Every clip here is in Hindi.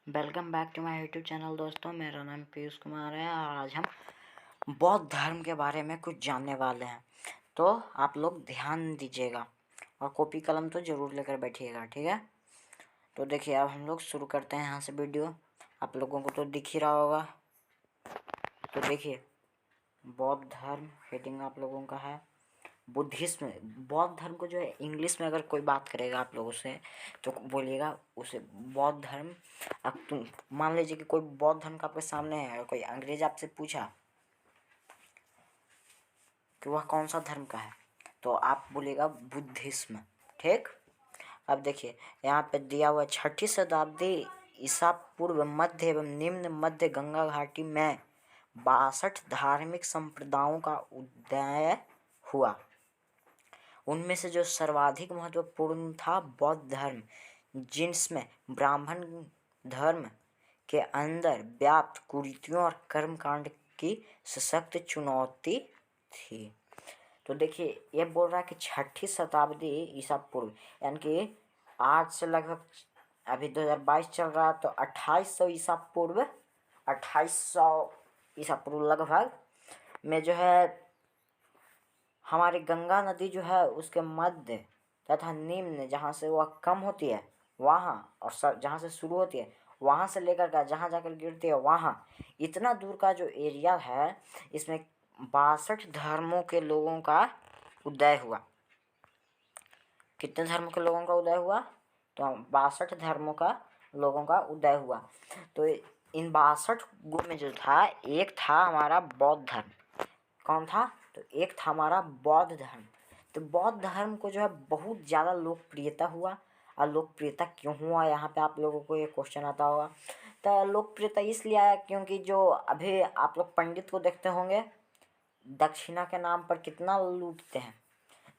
Welcome back to my YouTube channel दोस्तों। मेरा नाम पीयूष कुमार है और आज हम बौद्ध धर्म के बारे में कुछ जानने वाले हैं। तो आप लोग ध्यान दीजिएगा और कॉपी कलम तो ज़रूर लेकर बैठिएगा, ठीक है। तो देखिए अब हम लोग शुरू करते हैं यहाँ से वीडियो। आप लोगों को तो दिख ही रहा होगा। तो देखिए बौद्ध धर्म हेडिंग आप लोगों का है बुद्धिज्म। बौद्ध धर्म को जो है इंग्लिश में अगर कोई बात करेगा आप लोगों से तो बोलिएगा उसे बौद्ध धर्म। अब तुम मान लीजिए कि कोई बौद्ध धर्म का आपके सामने है और कोई अंग्रेज आपसे पूछा कि वह कौन सा धर्म का है तो आप बोलिएगा बुद्धिज्म, ठीक। अब देखिए यहाँ पे दिया हुआ 6ठी शताब्दी ईसा पूर्व मध्य एवं निम्न मध्य गंगा घाटी में 62 धार्मिक संप्रदायों का उदय हुआ। उनमें से जो सर्वाधिक महत्वपूर्ण था बौद्ध धर्म, जिसमें ब्राह्मण धर्म के अंदर व्याप्त कुरीतियों और कर्मकांड की सशक्त चुनौती थी। तो देखिए ये बोल रहा है कि 6ठी शताब्दी ईसा पूर्व, यानी कि आज से लगभग अभी 2022 चल रहा है तो 2800 ईसा पूर्व 2800 ईसा पूर्व लगभग में जो है हमारी गंगा नदी जो है उसके मध्य तथा निम्न जहाँ से वह कम होती है वहाँ और जहाँ से शुरू होती है वहाँ से लेकर का जहाँ जाकर गिरती है वहाँ इतना दूर का जो एरिया है इसमें 62 धर्मों के लोगों का उदय हुआ। कितने धर्मों के लोगों का उदय हुआ? तो 62 धर्मों का लोगों का उदय हुआ। तो इन 62 में जो था एक था हमारा बौद्ध धर्म। कौन था? तो एक था हमारा बौद्ध धर्म। तो बौद्ध धर्म को जो है बहुत ज़्यादा लोकप्रियता हुआ। और लोकप्रियता क्यों हुआ, यहाँ पे आप लोगों को ये क्वेश्चन आता होगा। तो लोकप्रियता इसलिए आया क्योंकि जो अभी आप लोग पंडित को देखते होंगे दक्षिणा के नाम पर कितना लूटते हैं।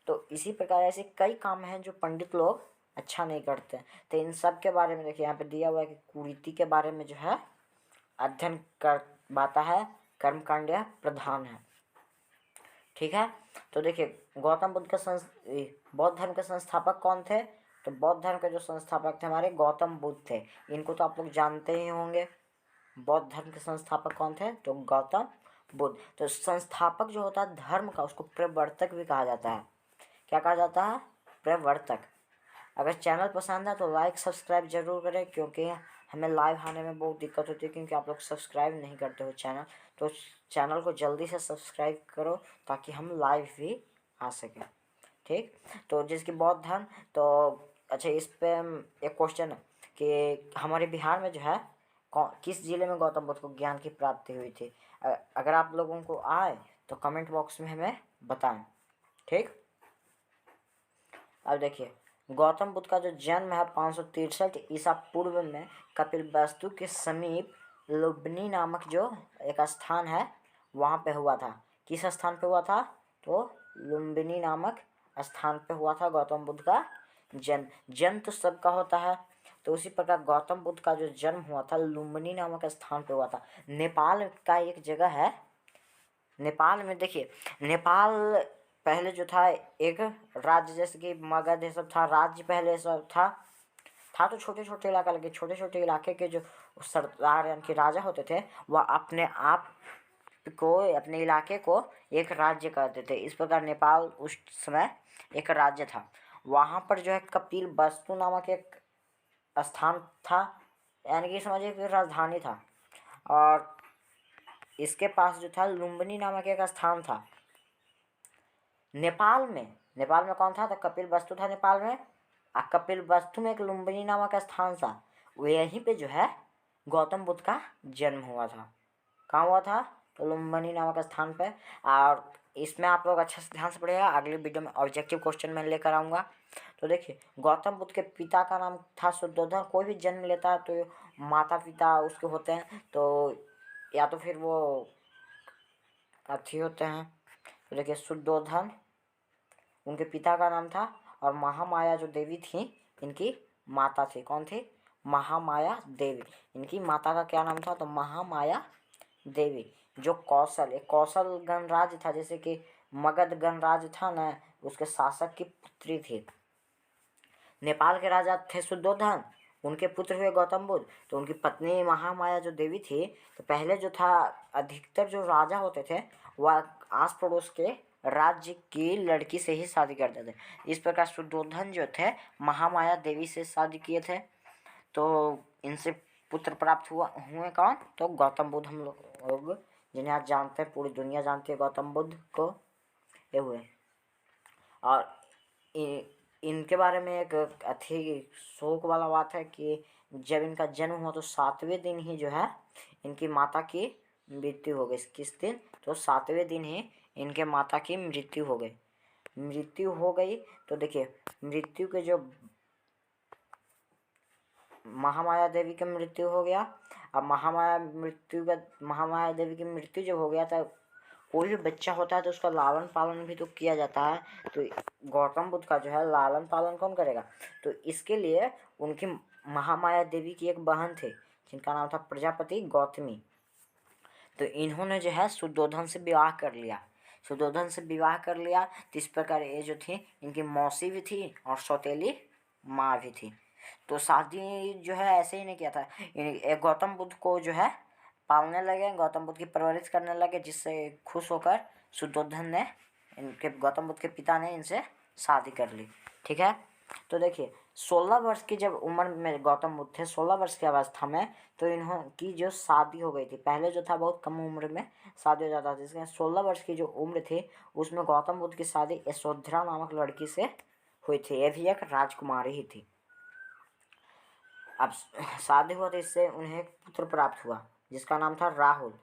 तो इसी प्रकार ऐसे कई काम हैं जो पंडित लोग अच्छा नहीं करते। तो इन सब के बारे में देखिए यहाँ पे दिया हुआ है कि कुरीति के बारे में जो है अध्ययन कर बाता है, कर्मकांड प्रधान है, ठीक है। तो देखिए गौतम बुद्ध के बौद्ध धर्म के संस्थापक कौन थे? तो बौद्ध धर्म के जो संस्थापक थे हमारे गौतम बुद्ध थे। इनको तो आप लोग जानते ही होंगे। बौद्ध धर्म के संस्थापक कौन थे? तो गौतम बुद्ध। तो संस्थापक जो होता है धर्म का उसको प्रवर्तक भी कहा जाता है। क्या कहा जाता है? प्रवर्तक। अगर चैनल पसंद है तो लाइक सब्सक्राइब जरूर करें, क्योंकि हमें लाइव आने में बहुत दिक्कत होती है क्योंकि आप लोग सब्सक्राइब नहीं करते हो चैनल। तो चैनल को जल्दी से सब्सक्राइब करो ताकि हम लाइव भी आ सकें, ठीक। तो जिसकी बौद्ध धर्म, तो अच्छा इस पे एक क्वेश्चन है कि हमारे बिहार में जो है किस जिले में गौतम बुद्ध को ज्ञान की प्राप्ति हुई थी? अगर आप लोगों को आए तो कमेंट बॉक्स में हमें बताएं, ठीक। अब देखिए गौतम बुद्ध का जो जन्म है 563 ईसा पूर्व में कपिलवस्तु के समीप लुम्बिनी नामक जो एक स्थान है वहाँ पे हुआ था। किस स्थान पे हुआ था? तो लुम्बिनी नामक स्थान पे हुआ था गौतम बुद्ध का जन्म। जन्म तो सबका होता है, तो उसी प्रकार गौतम बुद्ध का जो जन्म हुआ था लुम्बिनी नामक स्थान पे हुआ था। नेपाल का एक जगह है। नेपाल में देखिए नेपाल पहले जो था एक राज्य, जैसे कि मगध ये सब था, राज्य पहले सब था तो छोटे छोटे इलाका लगे। छोटे छोटे इलाके के जो सरदार यानी कि राजा होते थे वह अपने आप को अपने इलाके को एक राज्य कहते थे। इस प्रकार नेपाल उस समय एक राज्य था। वहाँ पर जो है कपिल वस्तु नामक एक स्थान था, यानी कि समझिए कि राजधानी था। और इसके पास जो था लुम्बिनी नामक एक स्थान था नेपाल में कौन था? तो कपिल वस्तु था नेपाल में। कपिल वस्तु में एक लुम्बिनी नामक स्थान था, यहीं पे जो है गौतम बुद्ध का जन्म हुआ था। कहाँ हुआ था? तो लुम्बिनी नामक स्थान पे। और इसमें आप लोग अच्छे से ध्यान से पढ़िएगा, अगले वीडियो में ऑब्जेक्टिव क्वेश्चन में लेकर आऊँगा। तो देखिए गौतम बुद्ध के पिता का नाम था शुद्धोधन। कोई भी जन्म लेता है तो माता पिता उसके होते हैं, तो या तो फिर वो अच्छी होते हैं। तो देखिए शुद्धोधन उनके पिता का नाम था, और महामाया जो देवी थी इनकी माता थी। कौन थी? महामाया देवी। इनकी माता का क्या नाम था? तो महामाया देवी। जो एक कौशल गणराज्य था, जैसे कि मगध गणराज्य था ना, उसके शासक की पुत्री थी। नेपाल के राजा थे शुद्धोधन उनके पुत्र हुए गौतम बुद्ध। तो उनकी पत्नी महामाया जो देवी थी, तो पहले जो था अधिकतर जो राजा होते थे वह आस पड़ोस के राज्य की लड़की से ही शादी करते थे। इस प्रकार शुद्धोधन जो थे महामाया देवी से शादी किए थे, तो इनसे पुत्र प्राप्त हुए कौन, तो गौतम बुद्ध। हम लोग जिन्हें आज जानते हैं, पूरी दुनिया जानती है गौतम बुद्ध को, ये हुए। और इनके बारे में एक अति शोक वाला बात है कि जब इनका जन्म हुआ तो 7वें दिन ही जो है इनकी माता की मृत्यु हो गई। किस दिन, तो 7वें दिन ही इनके माता की मृत्यु हो गई। तो देखिए, मृत्यु के जो महामाया देवी की मृत्यु हो गया। अब महामाया देवी की मृत्यु जब हो गया था, कोई भी बच्चा होता है तो उसका लालन पालन भी तो किया जाता है। तो गौतम बुद्ध का जो है लालन पालन कौन करेगा, तो इसके लिए उनकी महामाया देवी की एक बहन थी जिनका नाम था प्रजापति गौतमी। तो इन्होंने जो है शुद्धोधन से विवाह कर लिया। तो इस प्रकार ये जो थी इनकी मौसी भी थी और सौतेली माँ भी थी। तो शादी जो है ऐसे ही नहीं किया था, एक गौतम बुद्ध को जो है पालने लगे, गौतम बुद्ध की परवरिश करने लगे, जिससे खुश होकर शुद्धोधन ने, इनके गौतम बुद्ध के पिता ने इनसे शादी कर ली। ठीक है। तो देखिए 16 वर्ष की जब उम्र में गौतम बुद्ध थे, 16 वर्ष की अवस्था में, तो इन्होंने जो शादी हो गई थी। पहले जो था बहुत कम उम्र में शादी हो जाता था, जिसके 16 वर्ष की जो उम्र थी उसमें गौतम बुद्ध की शादी यशोधरा नामक लड़की से हुई थी। यह भी एक राजकुमारी ही थी। अब शादी हुआ तो इससे उन्हें एक पुत्र प्राप्त हुआ जिसका नाम था राहुल।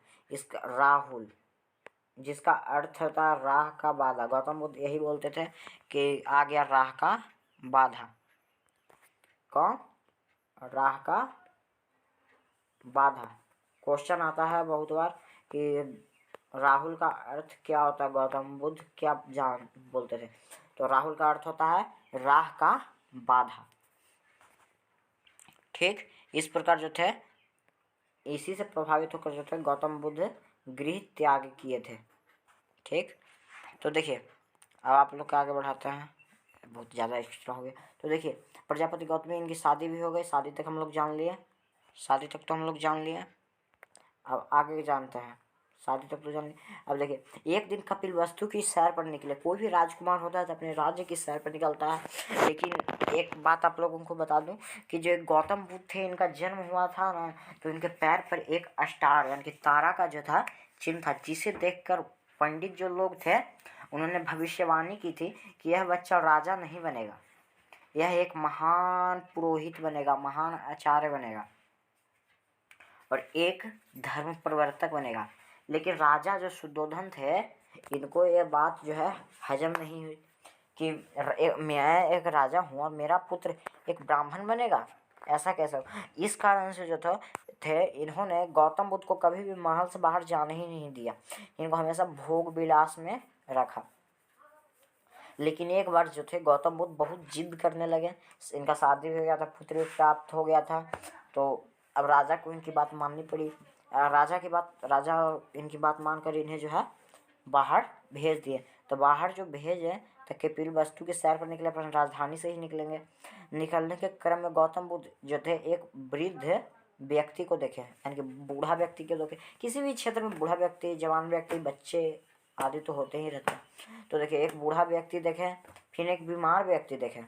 जिसका अर्थ होता राह का बाधा। गौतम बुद्ध यही बोलते थे कि आ गया राह का बाधा। कौन, राह का बाधा। क्वेश्चन आता है बहुत बार कि राहुल का अर्थ क्या होता है, गौतम बुद्ध क्या बोलते थे। तो राहुल का अर्थ होता है राह का बाधा। ठीक, इस प्रकार जो थे, इसी से प्रभावित होकर जो थे गौतम बुद्ध गृह त्याग किए थे। ठीक, तो देखिए अब आप लोग को आगे बढ़ाते हैं, बहुत ज़्यादा एक्स्ट्रा हो गया। तो देखिए प्रजापति गौतमी, इनकी शादी भी हो गई। शादी तक तो हम लोग जान लिए। अब आगे जानते हैं, शादी तक तो जान लिए। अब देखिए एक दिन कपिल वस्तु की सैर पर निकले। कोई भी राजकुमार होता है तो अपने राज्य की सैर पर निकलता है। लेकिन एक बात आप लोगों को बता दूं कि जो गौतम बुद्ध थे, इनका जन्म हुआ था ना, तो इनके पैर पर एक स्टार यानी कि तारा का जो था चिन्ह था, जिसे देखकर पंडित जो लोग थे उन्होंने भविष्यवाणी की थी कि यह बच्चा राजा नहीं बनेगा, यह एक महान पुरोहित बनेगा, महान आचार्य बनेगा और एक धर्म प्रवर्तक बनेगा। लेकिन राजा जो शुद्धोधन थे, इनको ये बात जो है हजम नहीं हुई कि मैं एक राजा हूँ और मेरा पुत्र एक ब्राह्मण बनेगा, ऐसा कैसे हो। इस कारण से जो थे इन्होंने गौतम बुद्ध को कभी भी महल से बाहर जाने ही नहीं दिया। इनको हमेशा भोग विलास में रखा। लेकिन एक बार जो थे गौतम बुद्ध बहुत जिद करने लगे। इनका शादी हो गया था, पुत्र भी प्राप्त हो गया था। तो अब राजा को इनकी बात माननी पड़ी। राजा इनकी बात मानकर इन्हें जो है बाहर भेज दिए। तो बाहर जो भेजे तो कपिल वस्तु के सैर पर निकले, अपनी राजधानी से ही निकलेंगे। निकलने के क्रम में गौतम बुद्ध जो थे एक वृद्ध व्यक्ति को देखे, यानी कि बूढ़ा व्यक्ति को देखे। किसी भी क्षेत्र में बूढ़ा व्यक्ति, जवान व्यक्ति, बच्चे आदि तो होते ही रहते हैं। तो देखिए एक बूढ़ा व्यक्ति देखें, फिर एक बीमार व्यक्ति देखें,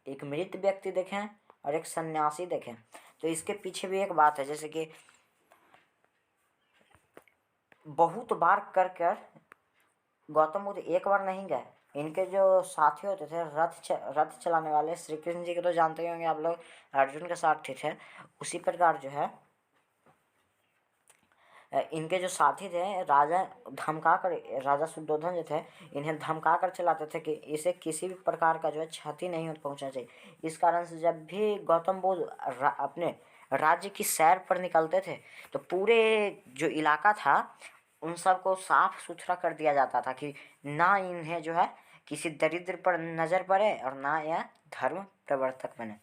एक मृत व्यक्ति देखें और एक सन्यासी देखें। तो इसके पीछे भी एक बात है, जैसे कि बहुत बार कर गौतम बुद्ध एक बार नहीं गए। इनके जो साथी होते थे रथ चलाने वाले, श्री कृष्ण जी को तो जानते ही होंगे आप लोग, अर्जुन के साथी थे। उसी प्रकार जो है इनके जो साथी थे राजा शुद्धोधन जो थे इन्हें धमका कर चलाते थे कि इसे किसी भी प्रकार का जो है क्षति नहीं पहुंचना चाहिए। इस कारण से जब भी गौतम बुद्ध अपने राज्य की सैर पर निकलते थे तो पूरे जो इलाका था उन सबको साफ सुथरा कर दिया जाता था कि ना इन्हें जो है किसी दरिद्र पर नज़र पड़े और ना यह धर्म प्रवर्तक बने।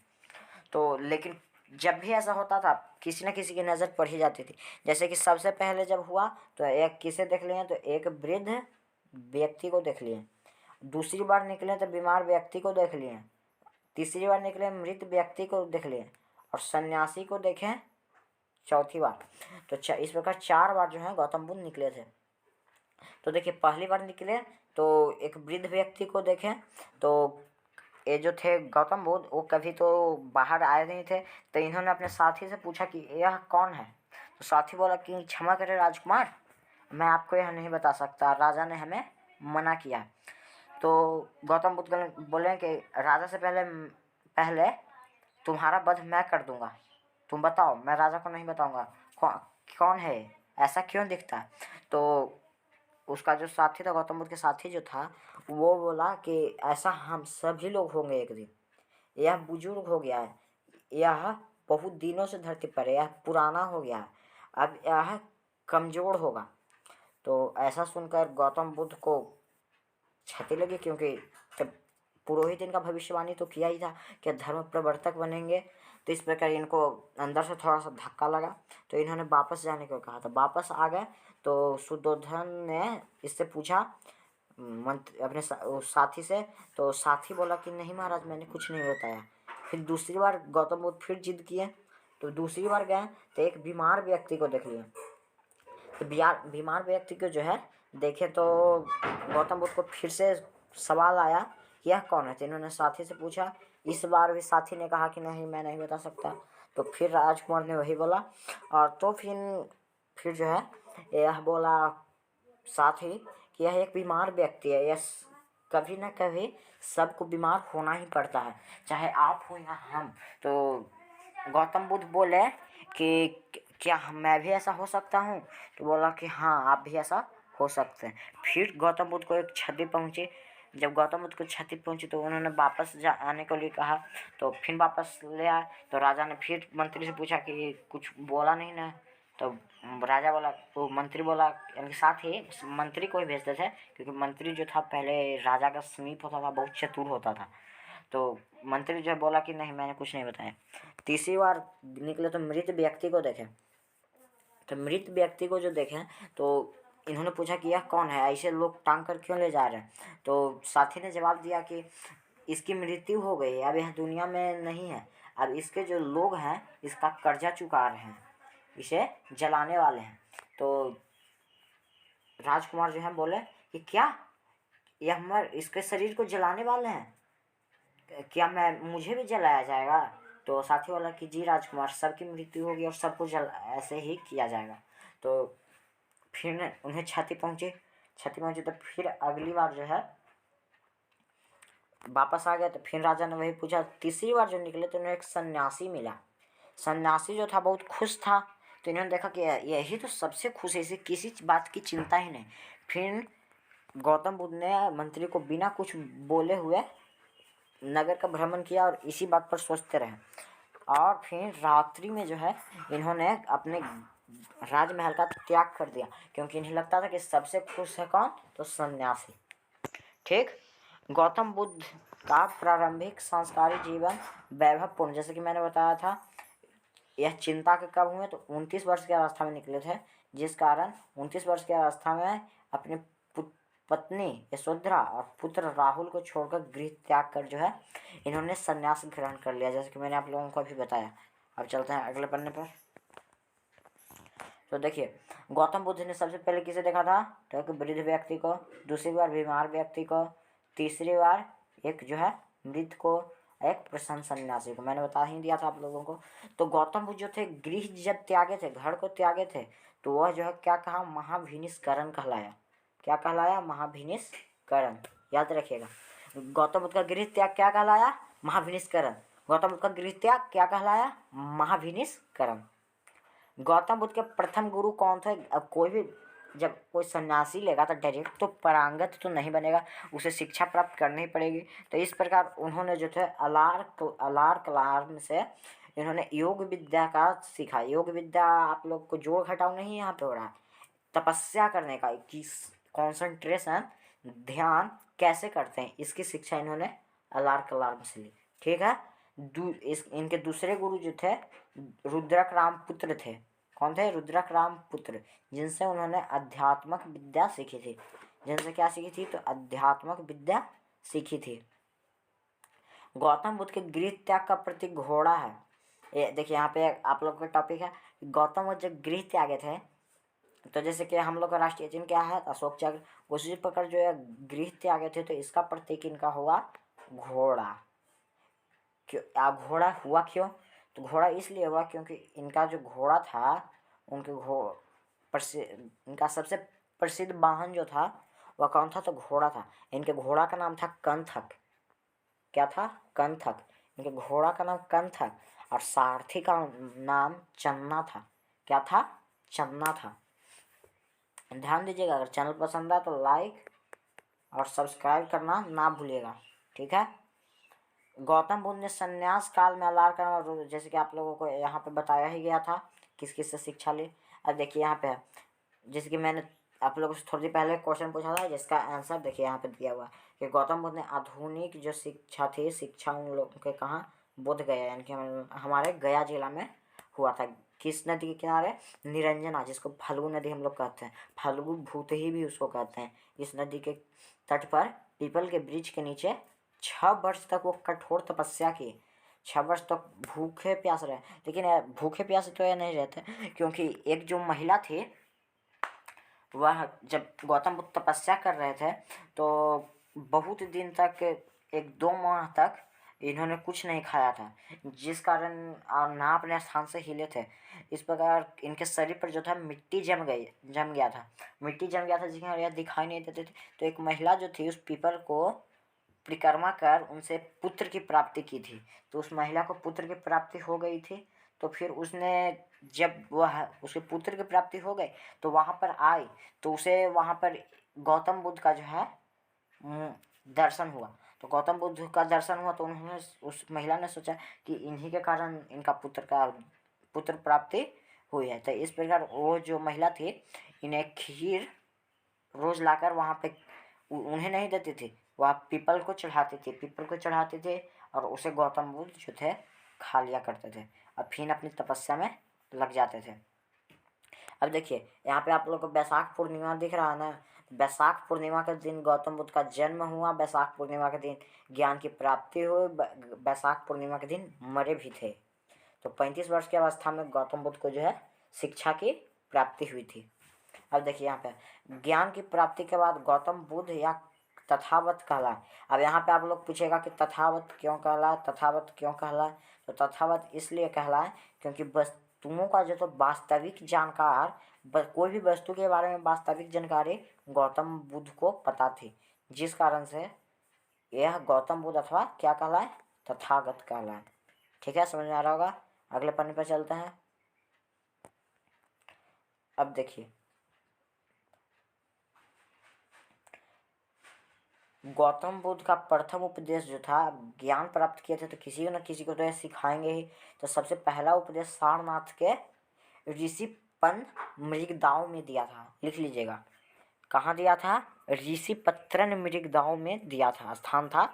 तो लेकिन जब भी ऐसा होता था किसी न किसी की नज़र पड़ ही जाती थी। जैसे कि सबसे पहले जब हुआ तो एक किसे देख लिए, तो एक वृद्ध व्यक्ति को देख लिए। दूसरी बार निकले तो बीमार व्यक्ति को देख लिए। तीसरी बार निकले मृत व्यक्ति को देख लिए, और सन्यासी को देखें चौथी बार। तो इस प्रकार 4 बार जो है गौतम बुद्ध निकले थे। तो देखिए पहली बार निकले तो एक वृद्ध व्यक्ति को देखें, तो ये जो थे गौतम बुद्ध वो कभी तो बाहर आए नहीं थे, तो इन्होंने अपने साथी से पूछा कि यह कौन है। तो साथी बोला कि क्षमा करें राजकुमार, मैं आपको यह नहीं बता सकता, राजा ने हमें मना किया। तो गौतम बुद्ध बोले कि राजा से पहले तुम्हारा वध मैं कर दूंगा, तुम बताओ, मैं राजा को नहीं बताऊंगा कौन है, ऐसा क्यों दिखता है। तो उसका जो साथी था, गौतम बुद्ध के साथी जो था, वो बोला कि ऐसा हम सभी लोग होंगे एक दिन, यह बुजुर्ग हो गया है, यह बहुत दिनों से धरती पर है, यह पुराना हो गया है, अब यह कमज़ोर होगा। तो ऐसा सुनकर गौतम बुद्ध को क्षति लगी, क्योंकि जब पुरोहित इनका भविष्यवाणी तो किया ही था कि धर्म प्रवर्तक बनेंगे, तो इस प्रकार इनको अंदर से थोड़ा सा धक्का लगा। तो इन्होंने वापस जाने को कहा, तो वापस आ गए। तो शुद्धोधन ने इससे पूछा अपने साथी से, तो साथी बोला कि नहीं महाराज, मैंने कुछ नहीं बताया। फिर दूसरी बार गौतम बुद्ध फिर जिद किए, तो दूसरी बार गए तो एक बीमार व्यक्ति को देख लिए। तो बीमार व्यक्ति को जो है देखे तो गौतम बुद्ध को फिर से सवाल आया, यह कौन है। तो इन्होंने साथी से पूछा, इस बार भी साथी ने कहा कि नहीं, मैं नहीं बता सकता। तो फिर राजकुमार ने वही बोला, और तो फिर जो है यह बोला साथी कि यह एक बीमार व्यक्ति है, यह कभी ना कभी सबको बीमार होना ही पड़ता है, चाहे आप हो या हम। तो गौतम बुद्ध बोले कि क्या मैं भी ऐसा हो सकता हूँ। तो बोला कि हाँ, आप भी ऐसा हो सकते हैं। फिर गौतम बुद्ध को एक क्षति पहुँची। जब गौतम बुद्ध को क्षति पहुँची तो उन्होंने वापस आने के लिए कहा, तो फिर वापस ले आए। तो राजा ने फिर मंत्री से पूछा कि कुछ बोला नहीं ना। तो राजा बोला, तो मंत्री बोला, यानी साथ ही मंत्री को ही भेजते थे, क्योंकि मंत्री जो था पहले राजा का समीप होता था, बहुत चतुर होता था। तो मंत्री जो बोला कि नहीं, मैंने कुछ नहीं बताया। तीसरी बार निकले तो मृत व्यक्ति को देखे, तो मृत व्यक्ति को जो देखें तो इन्होंने पूछा कि यह कौन है, ऐसे लोग टांग कर क्यों ले जा रहे हैं। तो साथी ने जवाब दिया कि इसकी मृत्यु हो गई है, अब यह दुनिया में नहीं है, अब इसके जो लोग हैं इसका कर्जा चुका रहे हैं, इसे जलाने वाले हैं। तो राजकुमार जो है बोले कि क्या यह इसके शरीर को जलाने वाले हैं, क्या मुझे भी जलाया जाएगा। तो साथी बोला कि जी राजकुमार, सबकी मृत्यु होगी और सबको ऐसे ही किया जाएगा। तो फिर उन्हें क्षति पहुंची तो फिर अगली बार जो है वापस आ गए। तो फिर राजा ने वही पूछा। तीसरी बार जो निकले तो उन्हें एक सन्यासी मिला। सन्यासी जो था बहुत खुश था, तो इन्होंने देखा कि यही तो सबसे खुश है, इसे किसी बात की चिंता ही नहीं। फिर गौतम बुद्ध ने मंत्री को बिना कुछ बोले हुए नगर का भ्रमण किया और इसी बात पर सोचते रहे। और फिर रात्रि में जो है इन्होंने अपने राजमहल का त्याग कर दिया, क्योंकि इन्हें लगता था कि सबसे खुश है कौन, तो सन्यासी। ठीक। गौतम बुद्ध का प्रारंभिक संस्कारी जीवन वैभवपूर्ण, जैसे कि मैंने बताया था, यह चिंता के कब हुए, तो 29 वर्ष की अवस्था में निकले थे, जिस कारण 29 वर्ष की अवस्था में अपनी पत्नी यशोधरा और पुत्र राहुल को छोड़कर गृह त्याग कर जो है इन्होंने संन्यास ग्रहण कर लिया, जैसे कि मैंने आप लोगों को अभी बताया। अब चलते हैं अगले पन्ने पर। तो देखिए, गौतम बुद्ध ने सबसे पहले किसे देखा था, तो एक वृद्ध व्यक्ति को, दूसरी बार बीमार व्यक्ति को, तीसरी बार एक जो है मृत को, एक प्रसन्न सन्यासी को। मैंने बता ही दिया था आप लोगों को। तो गौतम बुद्ध जो थे गृह जब त्यागे थे, घर को त्यागे थे, तो वह जो है क्या कहा, महाभिनिष्करण कहलाया। क्या कहलाया, महाभिनिष्करण। याद रखिएगा, गौतम बुद्ध का गृह त्याग क्या कहलाया, महाभिनिष्करण। गौतम बुद्ध का गृह त्याग क्या कहलाया, महाभिनिष्करण। गौतम बुद्ध के प्रथम गुरु कौन थे। अब कोई भी जब कोई सन्यासी लेगा तो डायरेक्ट तो पारंगत तो नहीं बनेगा, उसे शिक्षा प्राप्त करनी ही पड़ेगी। तो इस प्रकार उन्होंने जो थे अलार कलाम से इन्होंने योग विद्या का सीखा। योग विद्या आप लोग को जोड़ घटाव नहीं यहाँ पे हो रहा है, तपस्या करने का, कि कॉन्सेंट्रेशन, ध्यान कैसे करते हैं, इसकी शिक्षा इन्होंने अलार कलाम से ली। ठीक है। इनके दूसरे गुरु जो थे रुद्रक राम पुत्र थे। कौन थे, रुद्रक राम पुत्र, जिनसे उन्होंने अध्यात्मक विद्या सीखी थी। जिनसे क्या सीखी थी, तो अध्यात्मक विद्या सीखी थी। गौतम बुद्ध के गृह त्याग का प्रतीक घोड़ा है। ये देखिए यहाँ पे आप लोग का टॉपिक है, गौतम बुद्ध जब गृह त्यागे थे, तो जैसे कि हम लोग का राष्ट्रीय चिन्ह क्या है, अशोक चक्र, उसी प्रकार जो है गृह त्यागे थे तो इसका प्रतीक इनका होगा घोड़ा। क्यों घोड़ा हुआ क्यों? तो घोड़ा इसलिए हुआ क्योंकि इनका जो घोड़ा था, उनके इनका सबसे प्रसिद्ध वाहन जो था वह कौन था? तो घोड़ा था। इनके घोड़ा का नाम था कंथक। क्या था? कंथक। इनके घोड़ा का नाम कंथक और सारथी का नाम चन्ना था। क्या था? चन्ना था। ध्यान दीजिएगा, अगर चैनल पसंद आए तो लाइक और सब्सक्राइब करना ना भूलिएगा, ठीक है। गौतम बुद्ध ने संन्यास काल में आहार करना, जैसे कि आप लोगों को यहाँ पे बताया ही गया था किस किस से शिक्षा ली। अब देखिए यहाँ पे, जैसे कि मैंने आप लोगों से थोड़ी देर पहले क्वेश्चन पूछा था जिसका आंसर देखिए यहाँ पे दिया हुआ है कि गौतम बुद्ध ने आधुनिक जो शिक्षा थी, शिक्षा उन लोगों के कहाँ? बोध गया, यानी कि हमारे गया जिला में हुआ था। किस नदी के किनारे? निरंजना, जिसको फल्गु नदी हम लोग कहते हैं, फल्गु भूत ही भी उसको कहते हैं। इस नदी के तट पर पीपल के वृक्ष के नीचे 6 वर्ष तक वो कठोर तपस्या की। 6 वर्ष तक भूखे प्यास रहे, लेकिन भूखे प्यासे तो ये नहीं रहते, क्योंकि एक जो महिला थी वह जब गौतम बुद्ध तपस्या कर रहे थे तो बहुत दिन तक, 1-2 माह तक इन्होंने कुछ नहीं खाया था, जिस कारण ना अपने स्थान से हिले थे। इस प्रकार इनके शरीर पर जो था मिट्टी जम गया था, जिसके यह दिखाई नहीं देते थे। तो एक महिला जो थी उस पीपल को परिक्रमा कर उनसे पुत्र की प्राप्ति की थी। तो उस महिला को पुत्र की प्राप्ति हो गई थी। तो फिर उसने, जब वह उसके पुत्र की प्राप्ति हो गई तो वहाँ पर आई, तो उसे वहाँ पर गौतम बुद्ध का जो है दर्शन हुआ। तो गौतम बुद्ध का दर्शन हुआ तो उन्होंने, उस महिला ने सोचा कि इन्हीं के कारण इनका पुत्र प्राप्ति हुई है। तो इस प्रकार वो जो महिला थी इन्हें खीर रोज लाकर वहाँ पे उन्हें नहीं देती थी, वह पीपल को चढ़ाती थी और उसे गौतम बुद्ध जो थे खा लिया करते थे और फिर अपनी तपस्या में लग जाते थे। अब देखिए यहाँ पे आप लोग को बैसाख पूर्णिमा दिख रहा है ना। बैसाख पूर्णिमा के दिन गौतम बुद्ध का जन्म हुआ, बैसाख पूर्णिमा के दिन ज्ञान की प्राप्ति हुई, बैसाख पूर्णिमा के दिन मरे भी थे। तो 35 वर्ष की अवस्था में गौतम बुद्ध को जो है शिक्षा की प्राप्ति हुई थी। अब देखिए यहाँ पे ज्ञान की प्राप्ति के बाद गौतम बुद्ध या तथावत कहलाए। अब यहाँ पे आप लोग पूछेगा कि तथावत क्यों कहलाए? तो तथावत इसलिए कहलाए क्योंकि वस्तुओं का जो तो वास्तविक जानकार, कोई भी वस्तु के बारे में वास्तविक जानकारी गौतम बुद्ध को पता थी, जिस कारण से यह गौतम बुद्ध अथवा क्या कहलाए? तथागत कहलाए। ठीक है, समझ में आ रहा होगा। अगले पन्ने पर चलते हैं। अब देखिए गौतम बुद्ध का प्रथम उपदेश जो था, ज्ञान प्राप्त किए थे तो किसी न किसी को तो यह सिखाएंगे ही। तो सबसे पहला उपदेश सारनाथ के ऋषिपन मृगदाव में दिया था। लिख लीजिएगा, कहाँ दिया था? ऋषिपत्रन मृगदाव में दिया था, स्थान था।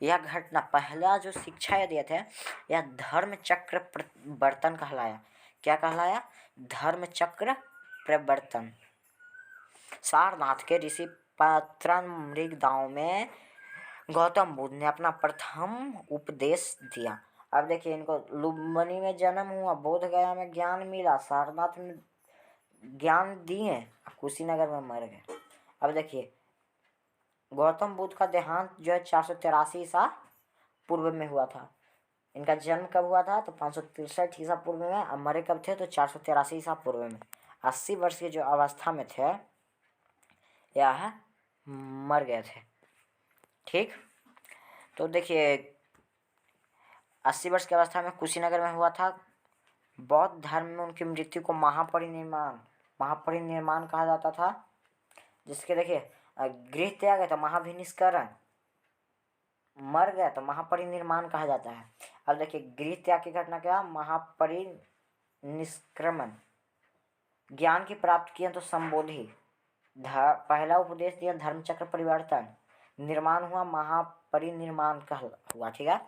यह घटना, पहला जो शिक्षा यह दिए थे, यह धर्म चक्र प्रवर्तन कहलाया। क्या कहलाया? धर्म चक्र प्रवर्तन। सारनाथ के ऋषिपत्रन मृगदाव में गौतम बुद्ध ने अपना प्रथम उपदेश दिया। अब देखिए इनको लुम्बिनी में जन्म हुआ, बोध गया में ज्ञान मिला, सारनाथ में ज्ञान दिए, कुशीनगर में मर गए। अब देखिए गौतम बुद्ध का देहांत जो है 483 ईसा पूर्व में हुआ था। इनका जन्म कब हुआ था? तो 563 ईसा पूर्व में। अब मरे कब थे? तो 483 ईसा पूर्व में। 80 वर्ष की जो अवस्था में थे यह मर गए थे। ठीक, तो देखिए 80 वर्ष की अवस्था में कुशीनगर में हुआ था। बौद्ध धर्म में उनकी मृत्यु को महापरिनिर्वाण कहा जाता था। जिसके देखिए गृह त्याग है तो महाभिनिष्करण, मर गया तो महापरिनिर्वाण कहा जाता है। अब देखिए गृह त्याग की घटना क्या? महापरिनिष्क्रमण। ज्ञान की प्राप्त किया तो संबोधि, पहला उपदेश दिया धर्मचक्र परिवर्तन, निर्माण हुआ महापरिनिर्वाण हुआ। ठीक है,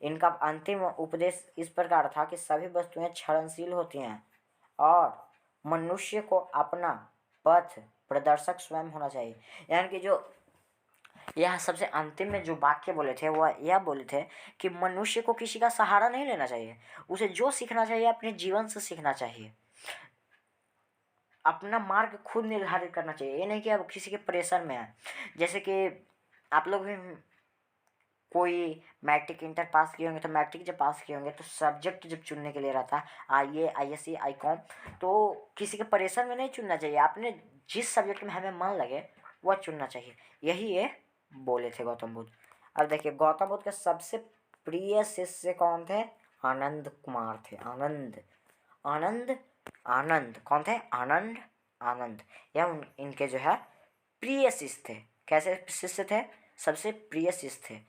इनका अंतिम उपदेश इस प्रकार था कि सभी वस्तुएं क्षरणशील होती हैं और मनुष्य को अपना पथ प्रदर्शक स्वयं होना चाहिए। यानी कि जो यह सबसे अंतिम में जो वाक्य बोले थे वह यह बोले थे कि मनुष्य को किसी का सहारा नहीं लेना चाहिए, उसे जो सीखना चाहिए अपने जीवन से सीखना चाहिए, अपना मार्ग खुद निर्धारित करना चाहिए। ये नहीं कि अब किसी के प्रेशर में है। जैसे कि आप लोग भी कोई मैट्रिक इंटर पास किए होंगे, तो मैट्रिक जब पास किए होंगे तो सब्जेक्ट जब चुनने के लिए रहता है आईए, आईएससी, आईकॉम, तो किसी के प्रेशर में नहीं चुनना चाहिए, आपने जिस सब्जेक्ट में हमें मन लगे वह चुनना चाहिए। यही ये बोले थे गौतम बुद्ध। अब देखिए गौतम बुद्ध के सबसे प्रिय शिष्य कौन थे? आनंद कुमार थे। आनंद आनंद आनंद कौन थे? आनंद आनंद। यह इनके जो है प्रिय शिष्य थे। कैसे शिष्य थे? सबसे प्रिय शिष्य थे।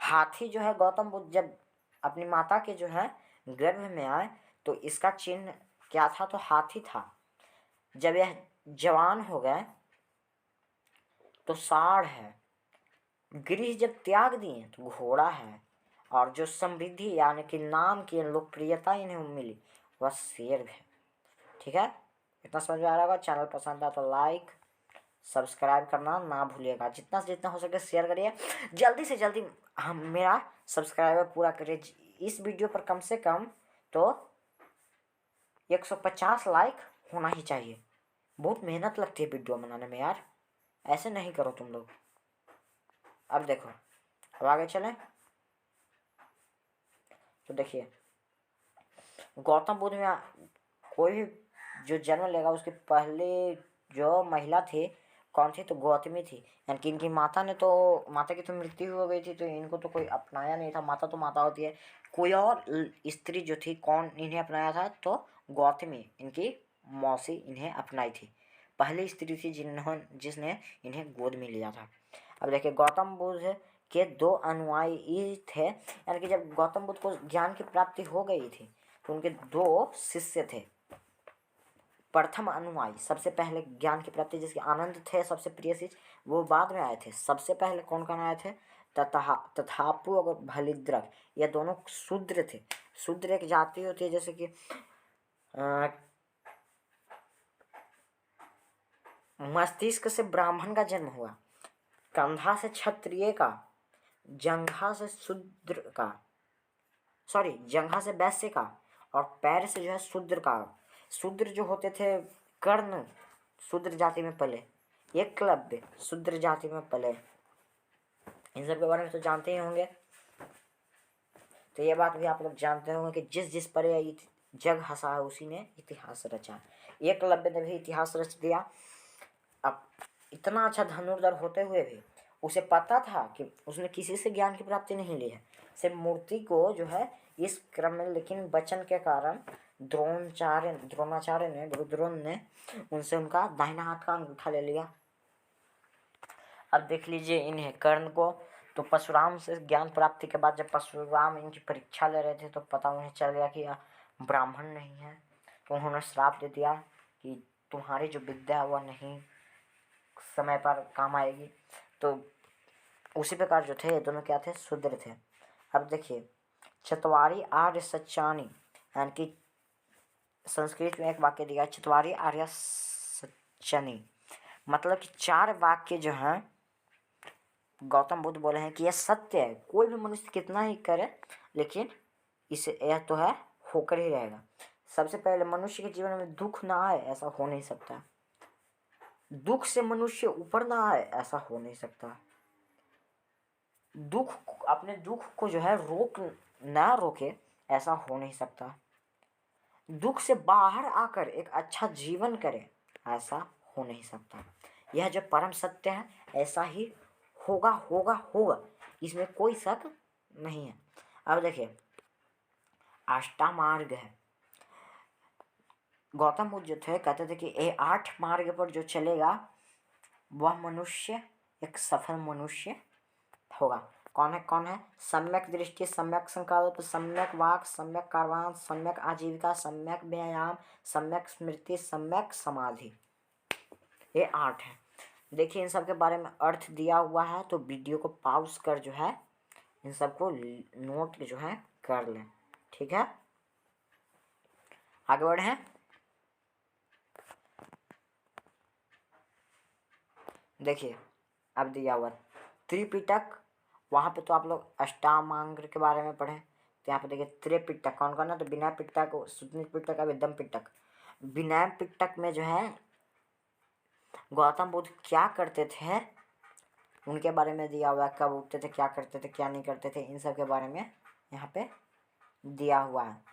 हाथी जो है गौतम बुद्ध जब अपनी माता के जो है गर्भ में आए तो इसका चिन्ह क्या था? तो हाथी था। जब यह जवान हो गए तो सांड है। गृह जब त्याग दिए तो घोड़ा है। और जो समृद्धि यानी कि नाम की लोकप्रियता इन्हें मिली वह शेर है। ठीक है, इतना समझ में आ रहा होगा। चैनल पसंद आया तो लाइक सब्सक्राइब करना ना भूलिएगा। जितना से जितना हो सके शेयर करिए। जल्दी से जल्दी हम मेरा सब्सक्राइबर पूरा करिए। इस वीडियो पर कम से कम तो 150 लाइक होना ही चाहिए। बहुत मेहनत लगती है वीडियो बनाने में यार, ऐसे नहीं करो तुम लोग। अब देखो, अब आगे चलें तो देखिए गौतम बुद्ध में कोई भी जो जन्म लेगा उसके पहले जो महिला थी कौन थी? तो गौतमी थी। यानी कि इनकी माता की तो मृत्यु हो गई थी, तो इनको तो कोई अपनाया नहीं था। माता तो माता होती है। कोई और स्त्री जो थी कौन इन्हें अपनाया था? तो गौतमी, इनकी मौसी इन्हें अपनाई थी। पहली स्त्री थी जिसने इन्हें गोद में लिया था। अब देखिए गौतम बुद्ध के 2 अनुयायी थे। यानी कि जब गौतम बुद्ध को ज्ञान की प्राप्ति हो गई थी तो उनके 2 शिष्य थे। प्रथम अनुयायी सबसे पहले ज्ञान की प्राप्ति जिसके आनंद थे सबसे प्रिय शिष्य, वो बाद में आए थे। सबसे पहले कौन कौन आए थे? तथापु और भलिद्रक, ये दोनों शूद्र थे। शूद्र एक जाति होती है जैसे कि मस्तिष्क से ब्राह्मण का जन्म हुआ, कंधा से क्षत्रिय का, जंघा से शूद्र का, जंघा से वैश्य का, और पैर से जो है शूद्र का। शूद्र जो होते थे कर्ण शूद्र जाति में पले, एकलव्य शूद्र जाति में पले। इन सब के बारे में तो जानते ही होंगे। तो ये बात भी आप लोग जानते होंगे कि जिस पर जग हंसा है उसी ने इतिहास रचा। एकलव्य ने भी इतिहास रच दिया। अब इतना अच्छा धनुर्धर होते हुए भी उसे पता था कि उसने किसी से ज्ञान की प्राप्ति नहीं ली है, सिर्फ मूर्ति को जो है इस क्रम में, लेकिन वचन के कारण द्रोणाचार्य ने, गुरु द्रोण ने उनसे उनका दाहिना हाथ का अंगूठा ले लिया। अब देख लीजिए इन्हें कर्ण को, तो परशुराम से ज्ञान प्राप्ति के बाद जब परशुराम इनकी परीक्षा ले रहे थे तो पता उन्हें चल गया कि यह ब्राह्मण नहीं है, तो उन्होंने श्राप दे दिया कि तुम्हारी जो विद्या है वह नहीं समय पर काम आएगी। तो उसी प्रकार जो थे ये दोनों क्या थे? शूद्र थे। अब देखिए चत्वारि आर्य सच्चानि, यानी कि संस्कृत में एक वाक्य दिया चत्वारि आर्य सच्चानि, मतलब कि 4 वाक्य जो हैं गौतम बुद्ध बोले हैं कि यह सत्य है। कोई भी मनुष्य कितना ही करे लेकिन इसे यह तो है होकर ही रहेगा। सबसे पहले मनुष्य के जीवन में दुख ना आए ऐसा हो नहीं सकता। दुख से मनुष्य ऊपर ना आए ऐसा हो नहीं सकता। अपने दुख को जो है ना रोके ऐसा हो नहीं सकता। दुख से बाहर आकर एक अच्छा जीवन करे ऐसा हो नहीं सकता। यह जो परम सत्य है ऐसा ही होगा होगा होगा, इसमें कोई शक नहीं है। अब देखिए अष्टामार्ग है। गौतम बुद्ध जो थे कहते थे कि ये 8 मार्ग पर जो चलेगा वह मनुष्य एक सफल मनुष्य होगा। कौन है? सम्यक दृष्टि, सम्यक संकल्प, सम्यक वाक, सम्यक कार्यान, सम्यक आजीविका, सम्यक व्यायाम, सम्यक स्मृति, सम्यक समाधि। ये 8 है। देखिए इन सब के बारे में अर्थ दिया हुआ है, तो वीडियो को पॉज कर जो है इन सबको नोट जो है कर लें। ठीक है, आगे बढ़े। देखिए अब दिया हुआ त्रिपिटक, वहाँ पे तो आप लोग अष्टांग के बारे में पढ़े, तो यहाँ पे देखिए त्रिपिटक कौन कौन है, तो विनय पिटक, सुतनिक पिटक, विदम पिटक। विनय पिटक में जो है गौतम बुद्ध क्या करते थे उनके बारे में दिया हुआ है, कब उठते थे, क्या करते थे, क्या नहीं करते थे, इन सब के बारे में यहाँ पे दिया हुआ है।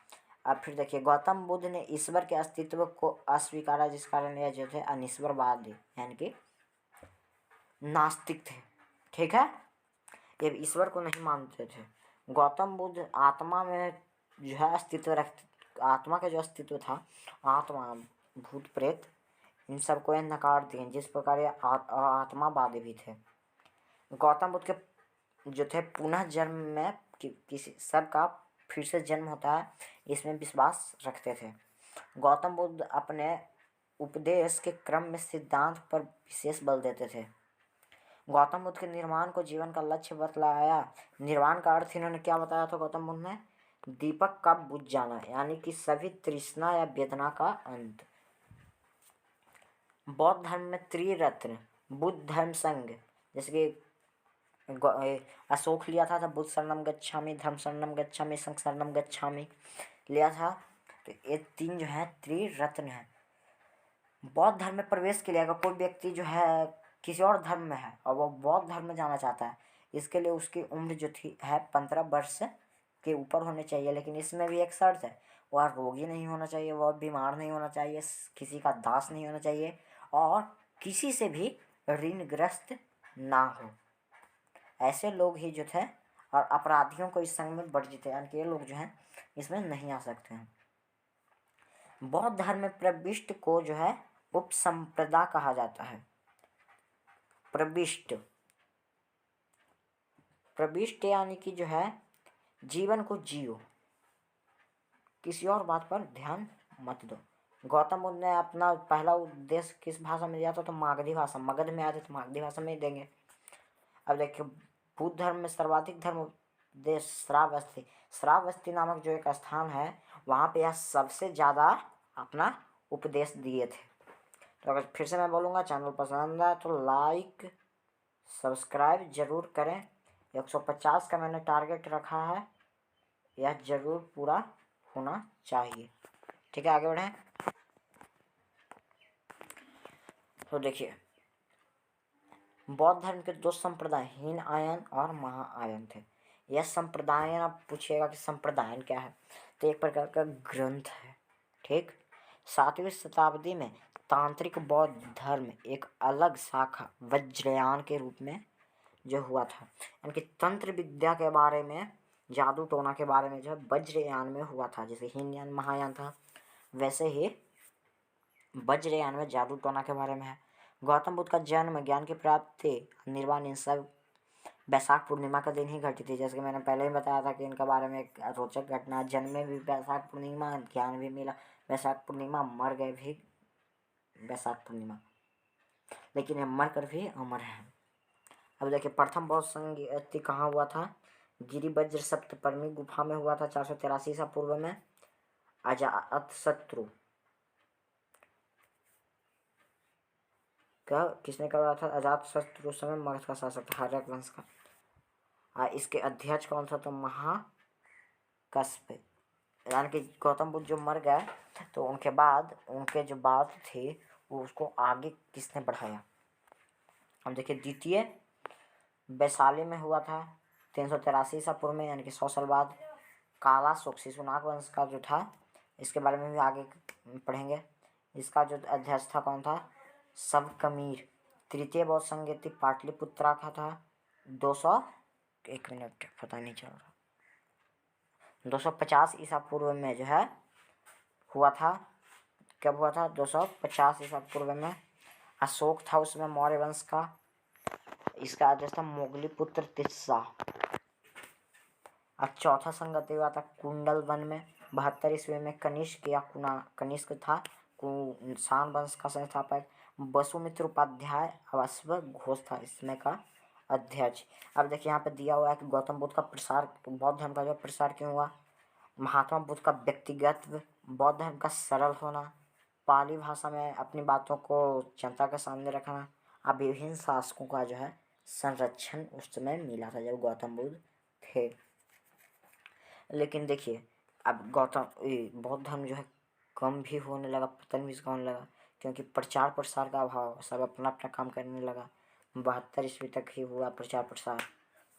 अब फिर देखिए गौतम बुद्ध ने ईश्वर के अस्तित्व को अस्वीकारा, जिस कारण यह जो थे अनिश्वरवादी यानी कि नास्तिक थे। ठीक है, ये ईश्वर को नहीं मानते थे। गौतम बुद्ध आत्मा में जो है अस्तित्व रखते, आत्मा का जो अस्तित्व था, आत्मा, भूत प्रेत, इन सबको यह नकार दिए, जिस प्रकार ये आत्मावादी भी थे। गौतम बुद्ध के जो थे पुनः जन्म में किसी सबका फिर से जन्म होता है, इसमें विश्वास रखते थे। गौतम बुद्ध अपने उपदेश के क्रम में सिद्धांत पर विशेष बल देते थे। गौतम बुद्ध के निर्वाण को जीवन का लक्ष्य बतलाया। निर्वाण का अर्थ इन्होंने क्या बताया था गौतम बुद्ध ने, दीपक का बुझ जाना, यानी कि सभी तृष्णा या वेदना का अंत। बौद्ध धर्म में त्रिरत्न, बुद्ध धर्म संघ, जैसे कि अशोक लिया था बुद्ध शरणम गच्छामि, धर्म शरणम गच्छामि, संघ शरणम गच्छामि लिया था, तो ये तीन जो है त्रिरत्न है। बौद्ध धर्म में प्रवेश के लिए अगर कोई व्यक्ति जो है किसी और धर्म में है और वो बौद्ध धर्म में जाना चाहता है, इसके लिए उसकी उम्र जो थी है 15 वर्ष के ऊपर होनी चाहिए। लेकिन इसमें भी एक शर्त है, वह रोगी नहीं होना चाहिए, वह बीमार नहीं होना चाहिए, किसी का दास नहीं होना चाहिए और किसी से भी ऋणग्रस्त ना हो। ऐसे लोग ही जो थे, और अपराधियों को इस संघ में वर्जित है, यानी कि ये लोग जो हैं इसमें नहीं आ सकते हैं। बौद्ध धर्म में प्रविष्ट को जो है उपसंप्रदा कहा जाता है। प्रविष्ट, प्रविष्ट यानी कि जो है जीवन को जियो, किसी और बात पर ध्यान मत दो। गौतम बुद्ध ने अपना पहला उपदेश किस भाषा में दिया था, तो मागधी भाषा, मगध में आए थे तो मागधी भाषा में ही देंगे। अब देखिए बुद्ध धर्म में सर्वाधिक धर्म उपदेश श्रावस्ती, श्रावस्ती नामक जो एक स्थान है, वहाँ पे यह सबसे ज़्यादा अपना उपदेश दिए थे। तो अगर फिर से मैं बोलूँगा, चैनल पसंद आए तो लाइक सब्सक्राइब जरूर करें। 150 का मैंने टारगेट रखा है, यह जरूर पूरा होना चाहिए। ठीक है, आगे बढ़ें। तो देखिए बौद्ध धर्म के दो संप्रदाय, हीन आयन और महाआयन थे। यह संप्रदाय, आप पूछिएगा कि संप्रदायन क्या है, तो एक प्रकार का ग्रंथ है। ठीक, 7वीं शताब्दी में तांत्रिक बौद्ध धर्म एक अलग शाखा वज्रयान के रूप में जो हुआ था, यानी कि तंत्र विद्या के बारे में, जादू टोना के बारे में जो वज्रयान में हुआ था। जैसे हीनयान महायान था, वैसे ही वज्रयान में जादू टोना के बारे में है। गौतम बुद्ध का जन्म, ज्ञान की प्राप्ति, निर्वाण, इन सब बैसाख पूर्णिमा का दिन ही घटी थी। जैसे कि मैंने पहले ही बताया था कि इनके बारे में एक रोचक घटना, जन्म में भी बैसाख पूर्णिमा, ज्ञान भी मिला बैसाख पूर्णिमा, मर गए भी बैसाख पूर्णिमा, लेकिन ये मर कर भी अमर है। अब देखिए प्रथम बौद्ध संगति कहाँ हुआ था, गिरिवज्र सप्तपर्णी गुफा में हुआ था 483 ईसा पूर्व में। अजातशत्रु का किसने करवाया था, अजातशत्रु उस समय मगध का शासक था, हर्यक वंश का। इसके अध्यक्ष कौन था, तो महाकश्यप, यानी कि गौतम बुद्ध जो मर गए तो उनके बाद उनके जो बात थे वो उसको आगे किसने बढ़ाया। हम देखिए द्वितीय वैशाली में हुआ था 383 ईसा पूर्व में, यानी कि 100 साल बाद। काला शोक शिशुनाग वंश का जो था, इसके बारे में भी आगे पढ़ेंगे। इसका जो अध्यक्ष था कौन था, सबकमीर। तृतीय बौद्ध संगति पाटलिपुत्रा का था 200, एक मिनट पता नहीं चल रहा, 250 ईसा पूर्व में जो है हुआ था। कब हुआ था, 250 ईसा पूर्व में। अशोक था उसमें मौर्य वंश का, इसका अध्यक्ष था मोगलीपुत्र तिस्सा। अब चौथा संगति हुआ था कुंडल वन में 72 ईस्वी में। कनिष्क या कनिष्क था कुषाण वंश का संस्थापक। वसुमित्र उपाध्याय अश्व घोष था इसमें का अध्यक्ष। अब देखिए यहाँ पे दिया हुआ है कि गौतम बुद्ध का प्रसार, बौद्ध धर्म का जो प्रसार क्यों हुआ। महात्मा बुद्ध का व्यक्तिगत, बौद्ध धर्म का सरल होना, पाली भाषा में अपनी बातों को जनता के सामने रखना, अब विभिन्न शासकों का जो है संरक्षण उस समय मिला था जब गौतम बुद्ध थे। लेकिन देखिए अब बौद्ध धर्म जो है कम भी होने लगा, पतन भी इसका होने लगा, क्योंकि प्रचार प्रसार का अभाव, सब अपना अपना काम करने लगा। 72 ईस्वी तक ही हुआ प्रचार प्रसार,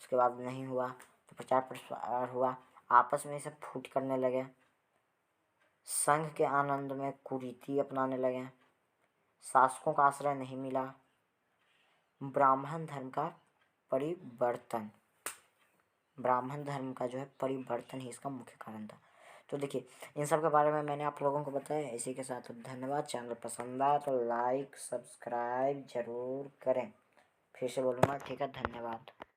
उसके बाद नहीं हुआ। तो प्रचार प्रसार हुआ, आपस में सब फूट करने लगे, संघ के आनंद में कुरीति अपनाने लगे, शासकों का आश्रय नहीं मिला, ब्राह्मण धर्म का परिवर्तन, ब्राह्मण धर्म का जो है परिवर्तन ही इसका मुख्य कारण था। तो देखिए इन सब के बारे में मैंने आप लोगों को बताया। इसी के साथ धन्यवाद। चैनल पसंद आया तो लाइक सब्सक्राइब जरूर करें। फिर से बोलूँगा, ठीक है, धन्यवाद।